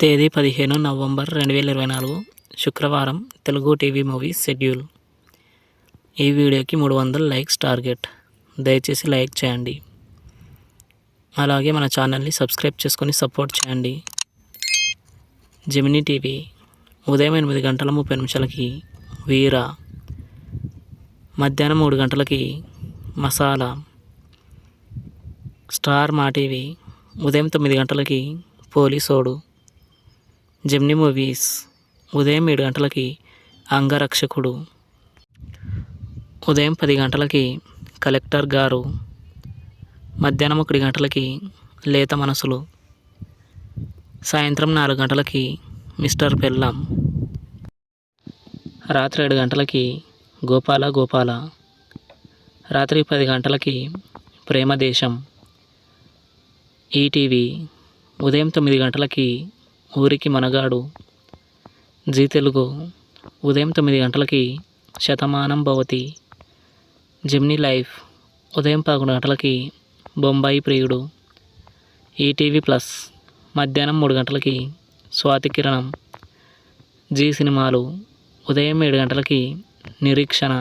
తేదీ 15 నవంబర్ 2024 శుక్రవారం. Telugu TV movies schedule. ఈ వీడియోకి 300 లైక్స్ టార్గెట్. దయచేసి లైక్ చేయండి. అలాగే మన ఛానల్ని సబ్స్క్రైబ్ చేసుకొని సపోర్ట్ చేయండి. జెమినీ టీవీ ఉదయం 8:30 వీర, మధ్యాహ్నం 3 గంటలకి మసాలా. స్టార్ మా టీవీ ఉదయం 9 గంటలకి పోలీసోడు. జెమినీ మూవీస్ ఉదయం 7 గంటలకి అంగరక్షకుడు. ఉదయం 10 గంటలకి కలెక్టర్ గారు. మధ్యాహ్నం 1 గంటలకి లేత మనసులు. సాయంత్రం 4 గంటలకి మిస్టర్ పెళ్ళాం. రాత్రి 7 గంటలకి గోపాల గోపాల. రాత్రి 10 గంటలకి ప్రేమదేశం. ఈటీవీ ఉదయం 9 గంటలకి ఊరికి మనగాడు. జీ తెలుగు ఉదయం 9 గంటలకి శతమానం భవతి. జెమినీ లైఫ్ ఉదయం 11 గంటలకి బొంబాయి ప్రియుడు. ఈటీవీ ప్లస్ మధ్యాహ్నం 3 గంటలకి స్వాతి కిరణం. జీ సినిమాలు ఉదయం 7 గంటలకి నిరీక్షణ.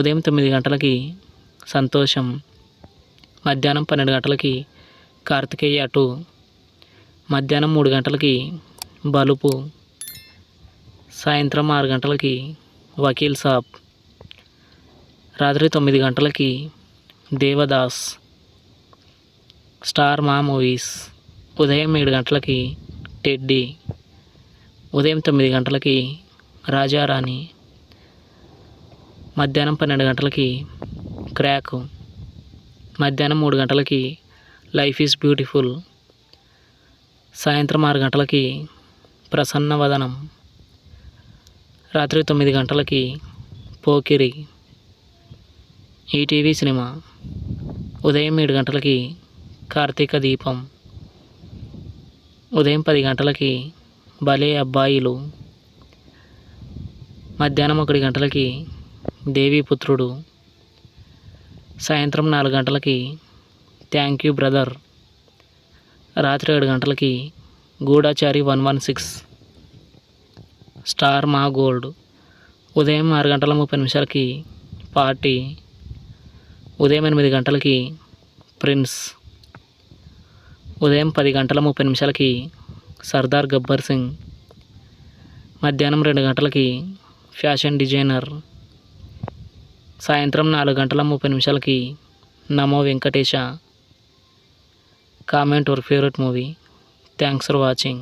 ఉదయం 9 గంటలకి సంతోషం. మధ్యాహ్నం 12 గంటలకి కార్తికేయ 2. మధ్యాహ్నం 3 గంటలకి బలుపు. సాయంత్రం 6 గంటలకి వకీల్ సాబ్. రాత్రి 9 గంటలకి దేవదాస్. స్టార్ మా మూవీస్ ఉదయం 7 గంటలకి టెడ్డీ. ఉదయం 9 గంటలకి రాజారాణి. మధ్యాహ్నం 12 గంటలకి క్రాక్. మధ్యాహ్నం 3 గంటలకి లైఫ్ ఈజ్ బ్యూటిఫుల్. సాయంత్రం 6 గంటలకి ప్రసన్నవదనం. రాత్రి 9 గంటలకి పోకిరి. ఈటీవీ సినిమా ఉదయం 7 గంటలకి కార్తీక దీపం. ఉదయం 10 గంటలకి భలే అబ్బాయిలు. మధ్యాహ్నం 1 గంటలకి దేవీపుత్రుడు. సాయంత్రం 4 గంటలకి థ్యాంక్ యూ బ్రదర్. రాత్రి 7 గంటలకి గూఢచారి 116. స్టార్ మా గోల్డ్ ఉదయం 6:30 పార్టీ. ఉదయం 8 గంటలకి ప్రిన్స్. ఉదయం 10:30 సర్దార్ గబ్బర్ సింగ్. మధ్యాహ్నం 2 గంటలకి ఫ్యాషన్ డిజైనర్. సాయంత్రం 4:30 నమో Venkatesha. Comment your favorite movie. Thanks for watching.